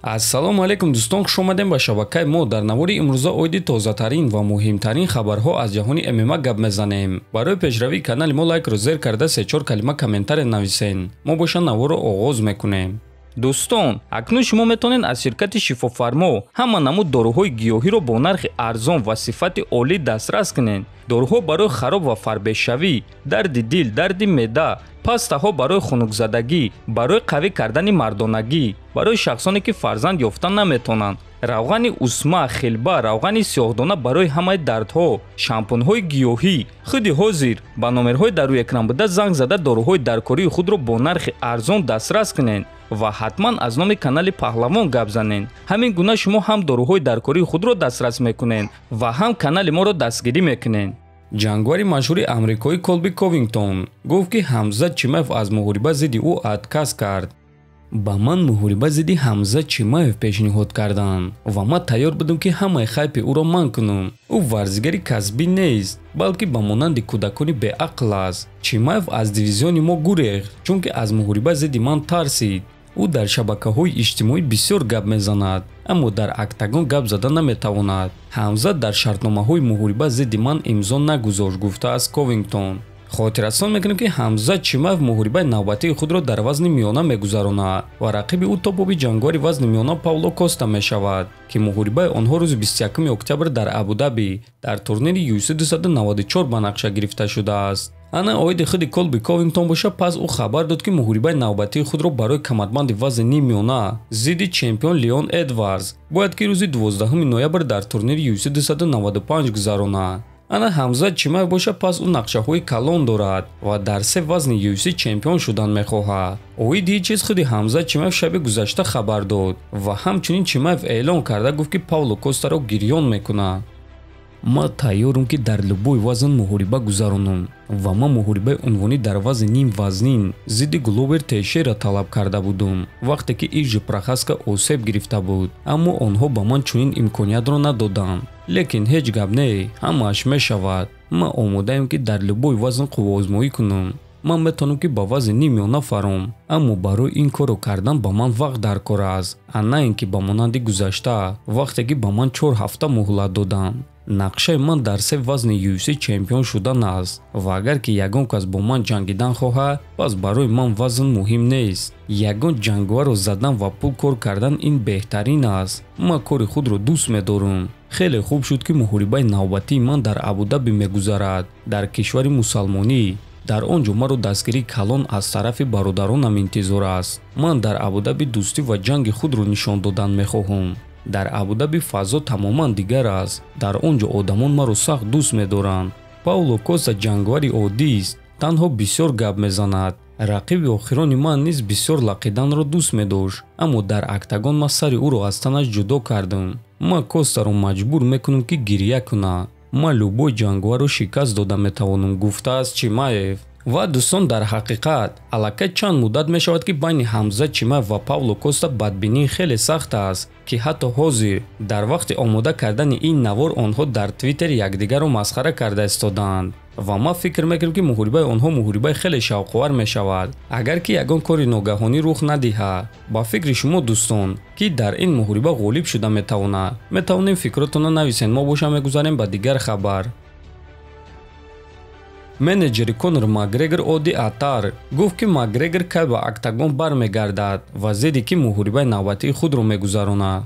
ассалому алайкум дӯстон, хуш омадем ба шабакаи мо. Дар навори имрӯза оиди тозатарин ва муҳимтарин хабарҳо аз ҷаҳони ММА гап мезанем. Барои пешравии канали мо лайкро зер карда 3-4 калима комментаре нависен. Мо боша наворро оғоз мекунем. дӯстон, акнун шумо метавонед аз ширкати шифофармо ҳама намуд доруҳои гиёҳиро бо нархи арзон ва сифати олӣ дастрас кунед. доруҳо барои хароб ва фарбешавӣ, дарди дил, дарди меъда, пастаҳо барои хунукзадагӣ, барои қавӣ кардани мардонагӣ, барои шахсоне ки фарзанд ёфта наметавонанд, равғани усма, хилба, равғани сиёҳдона барои ҳамаи дардҳо, шампунҳои гиёҳӣ. худи ҳозир ба номерҳои дар рӯи экран буда занг зада доруҳои даркории худро бо нархи арзон дастрас кунед ва ҳатман аз номи канали Паҳлавон гап занед. ҳамин гуна шумо ҳам доруҳои даркории худро дастрас мекунед ва ҳам канали моро дастгирӣ мекунед. ҷангвари машҳури амрикоӣ Колби Ковингтон гуфт ки Ҳамза Чимаев аз муҳориба зидди ӯ отказ кард. ба ман муҳориба зидди Ҳамза Чимаев пешниҳод карданд ва ман тайёр будам ки ҳамаи хайпи ӯро ман кунам. ӯ варзигари касбӣ нест, балки ба монанди кӯдакони беақл аст. Чимаев аз дивизиони мо гурехт, чунки аз муҳориба зидди ман тарсид. ӯ дар шабакаҳои иҷтимоӣ бисёр гап мезанад, аммо дар актагон гап зада наметавонад. Ҳамза дар шартномаҳои муҳориба зидди ман имзо нагузошт, гуфтааст Ковингтон. хотиррасон мекунем ки Ҳамза Чимаев муҳорибаи навбатии худро дар вазни миёна мегузаронад ва рақиби ӯ топоби ҷангвари вазни миёна Пауло Коста мешавад, ки муҳорибаи онҳо рӯзи 21 октябр дар Абу-Даби дар турнири UFC 294 ба нақша гирифта шудааст. ана оиди худи Колби Ковингтон боша, пас ӯ хабар дод ки муҳорибаи навбатии худро барои камадбанди вазни ним миёна зидди чемпион Леон Эдвардс бояд ки рӯзи 12 ноябр дар турнири UFC 295 гузаронад. ана Ҳамза Чимаев боша, пас ӯ нақшаҳои калон дорад ва дар 3 вазни UFC чемпион шудан мехоҳад. оиди ин чиз худи Ҳамза Чимаев шаби гузашта хабар дод ва ҳамчунин Чимаев эълон карда гуфт ки Пауло Костаро гирён мекунад. ман тайёрам ки дар любой вазн муҳориба гузаронам ва ман муҳорибаи унвонӣ дар вазни ним вазнин зидди Гловер Тейшера талаб карда будам, вақте ки Ижи Прохаска осеб гирифта буд, аммо онҳо ба ман чунин имкониятро надоданд. лекин ҳеҷ гап не, ҳамааш мешавад. ман омодаам ки дар любой вазн қуввоозмоӣ кунам. ман метавонам ки ба вазни ним миёна фаром, аммо барои ин корро кардан ба ман вақт дар кор аст, а на ин ки ба монанди гузашта, вақте ки ба ман 4 ҳафта муҳлат доданд. нақшаи ман дар 3 вазни UFC чемпион шудан аст ва агар ки ягон кас бо ман ҷангидан хоҳад, пас барои ман вазн муҳим нест. ягон ҷангварро задан ва пул кор кардан ин беҳтарин аст. ман кори худро дӯст медорам. хеле хуб шуд ки муҳорибаи навбатии ман дар Абу-Даби мегузарад, дар кишвари мусалмонӣ. дар он ҷо маро дастгирии калон аз тарафи бародаронам интизор аст. ман дар Абу-Даби дӯстӣ ва ҷанги худро нишон додан мехоҳам. дар Абу-Даби фазо тамоман дигар аст. дар он ҷо одамон маро сахт дӯст медоранд. Пауло Коста ҷангвари оддист, танҳо бисёр гап мезанад. рақиби охирони ман низ бисёр лақиданро дӯст медошт, аммо дар актагон ман сари ӯро аз танаш ҷудо кардам. ман Костаро маҷбур мекунам ки гирья кунад. ман любой ҷангварро шикаст дода метавонам, гуфтааст Чимаев. ва дӯстон, дар ҳақиқат аллакай чанд муддат мешавад ки байни Ҳамза Чимаев ва Пауло Коста бадбинӣ хеле сахт аст, ки ҳатто ҳозир дар вақти омода кардани ин навор онҳо дар Твиттер якдигарро масхара карда истоданд. ва ман фикр мекунам ки муҳорибаи онҳо муҳорибаи хеле шавқовар мешавад, агар ки ягон кори ногаҳонӣ рух надиҳад. ба фикри шумо дӯстон, ки дар ин муҳориба ғолиб шуда метавонад, метавонем фикротонро нависед. мо боша мегузарем ба дигар хабар. менеҷери Конор Макгрегор Оди Атар гуфт ки Макгрегор кай ба актагон бармегардад ва зидди ки муҳорибаи навбатии худро мегузаронад.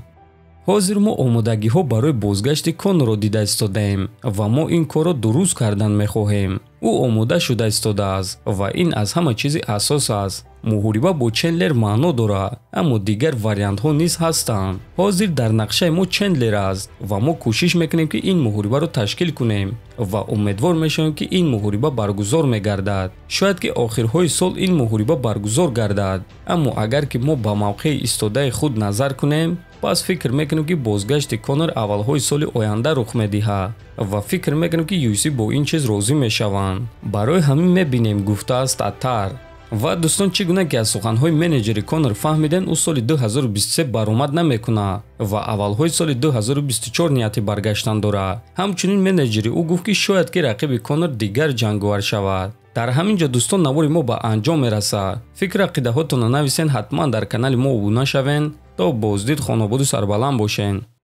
ҳозир мо омодагиҳо барои бозгашти Конорро дида истодаем ва мо ин корро дуруст кардан мехоҳем. ӯ омода шуда истодааст ва ин аз ҳама чизи асос аст. муҳориба бо Чендлер маъно дорад, аммо дигар вариантҳо низ ҳастанд. ҳозир дар нақшаи мо Чендлер аст ва мо кӯшиш мекунем ки ин муҳорибаро ташкил кунем ва умедвор мешавем ки ин муҳориба баргузор мегардад. шояд ки охирҳои сол ин муҳориба баргузор гардад, аммо агар ки мо ба мавқеи истодаи худ назар кунем, пас фикр мекунем ки бозгашти Конор аввалҳои соли оянда рух медиҳад ва фикр мекунем ки UFC бо ин чиз розӣ мешаванд. барои ҳамин мебинем, гуфтааст Атар. ва дӯстон, чӣ гуна ки аз суханҳои менеҷери Конор фаҳмидем, ӯ соли 2023 баромад намекунад ва аввалҳои соли 2024 нияти баргаштан дорад. ҳамчунин менеҷери ӯ гуфт ки шояд ки рақиби Конор дигар ҷангвар шавад. дар ҳамин ҷо дӯстон, навори мо ба анҷом мерасад. фикр ақидаҳотонро нависен, ҳатман дар канали мо обуна шавен. то боздид хонобуду сарбаланд бошед.